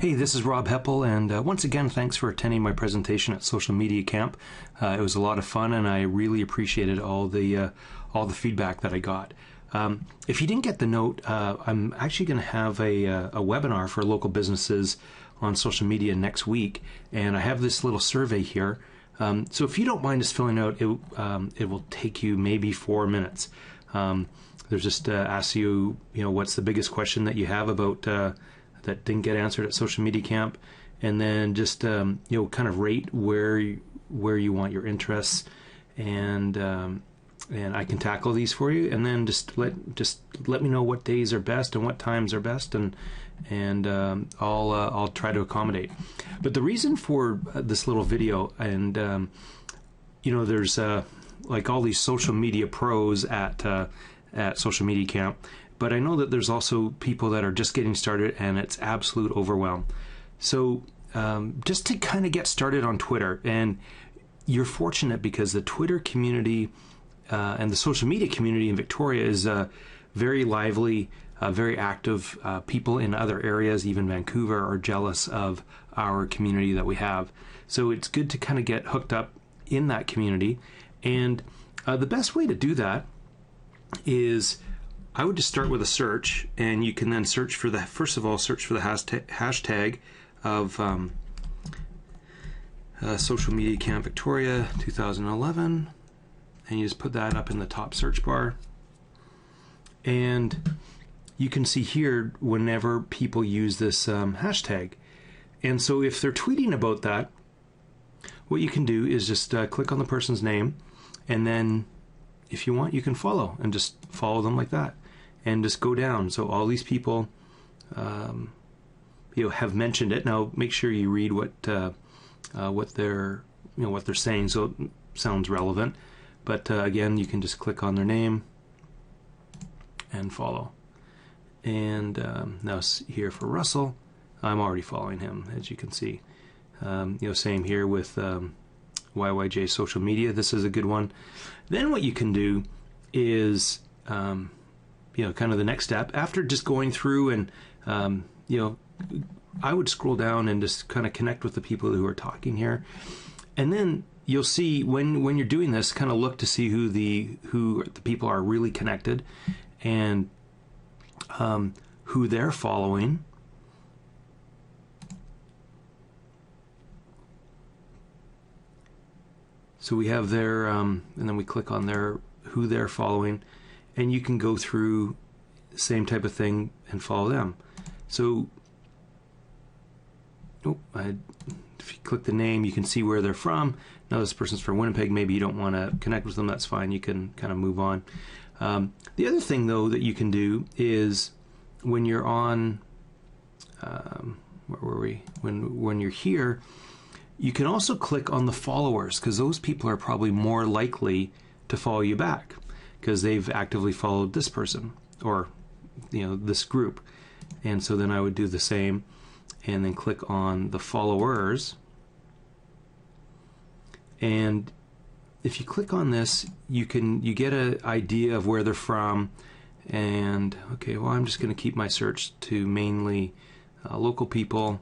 Hey, this is Rob Heppel, and once again, thanks for attending my presentation at Social Media Camp. It was a lot of fun, and I really appreciated all the feedback that I got. If you didn't get the note, I'm actually going to have a webinar for local businesses on social media next week, and I have this little survey here. So if you don't mind just filling out, it will take you maybe 4 minutes. There's just asks you, what's the biggest question that you have about that didn't get answered at Social Media Camp, and then just kind of rate where you want your interests, and I can tackle these for you, and then just let me know what days are best and what times are best, and I'll try to accommodate. But the reason for this little video, and there's like all these social media pros at Social Media Camp, but I know that there's also people that are just getting started and it's absolute overwhelm. So just to kind of get started on Twitter, and you're fortunate because the Twitter community and the social media community in Victoria is very lively, very active. People in other areas, even Vancouver, are jealous of our community that we have. So it's good to kind of get hooked up in that community. And the best way to do that is I would just start with a search, and you can then search for the hashtag of Social Media Camp Victoria 2011, and you just put that up in the top search bar, and you can see here whenever people use this hashtag. And so if they're tweeting about that, what you can do is just click on the person's name, and then if you want, you can follow and just follow them like that, and just go down. So all these people have mentioned it. Now make sure you read what they're saying, so it sounds relevant. But again, you can just click on their name and follow. And now here for Russell, I'm already following him, as you can see. Same here with YYJ Social Media. This is a good one. Then what you can do is kind of the next step after just going through, and I would scroll down and just kind of connect with the people who are talking here, and then you'll see when you're doing this, kind of look to see who the people are really connected, and who they're following. So we have their, and then we click on who they're following, and you can go through the same type of thing and follow them. So, if you click the name, you can see where they're from. Now this person's from Winnipeg. Maybe you don't want to connect with them. That's fine. You can kind of move on. The other thing, though, that you can do is when you're on, where were we? When you're here, you can also click on the followers, because those people are probably more likely to follow you back because they've actively followed this person or this group. And so then I would do the same and then click on the followers. And if you click on this, you get an idea of where they're from. And okay, well, I'm just going to keep my search to mainly local people.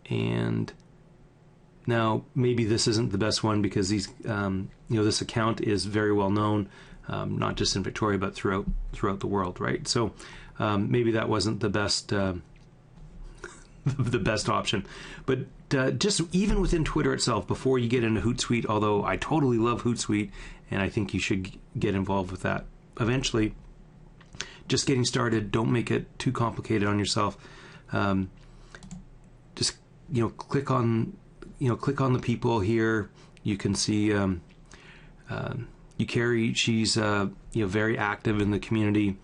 And now maybe this isn't the best one because these, this account is very well known, not just in Victoria but throughout the world, right? So maybe that wasn't the best the best option. But just even within Twitter itself, before you get into Hootsuite, although I totally love Hootsuite and I think you should get involved with that eventually, just getting started, don't make it too complicated on yourself. Just click on the people here. You can see Eukarri, she's very active in the community.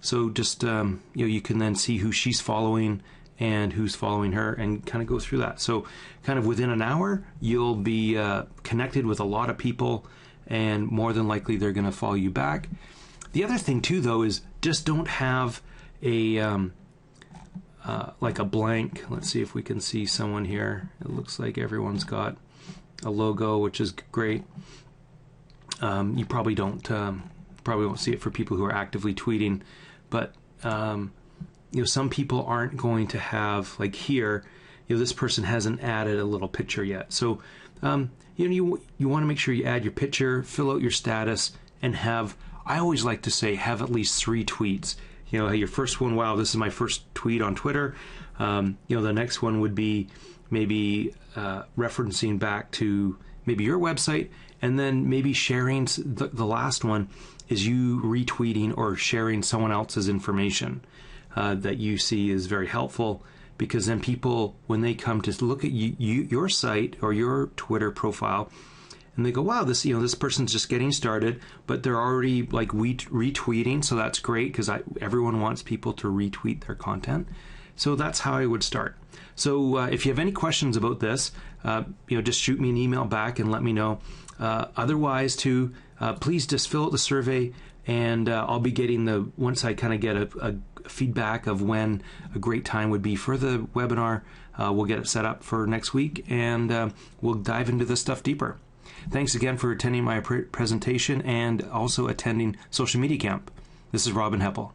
So just you can then see who she's following and who's following her, and kind of go through that. So kind of within an hour, you'll be connected with a lot of people, and more than likely they're going to follow you back. The other thing too, though, is just don't have a like a blank. Let's see if we can see someone here. It looks like everyone's got a logo, which is great. You probably won't see it for people who are actively tweeting, but some people aren't going to have, like here, this person hasn't added a little picture yet. So, you want to make sure you add your picture, fill out your status, and I always like to say, have at least 3 tweets. Your first one, wow, this is my first tweet on Twitter. The next one would be maybe referencing back to maybe your website, and then maybe sharing the last one is you retweeting or sharing someone else's information that you see is very helpful, because then people, when they come to look at your site or your Twitter profile, and they go, wow, this person's just getting started, but they're already like retweeting, so that's great, because everyone wants people to retweet their content. So that's how I would start. So if you have any questions about this, just shoot me an email back and let me know. Otherwise, too, please just fill out the survey, and I'll be getting once I kind of get a feedback of when a great time would be for the webinar, we'll get it set up for next week, and we'll dive into this stuff deeper. Thanks again for attending my presentation and also attending Social Media Camp. This is Robin Heppel.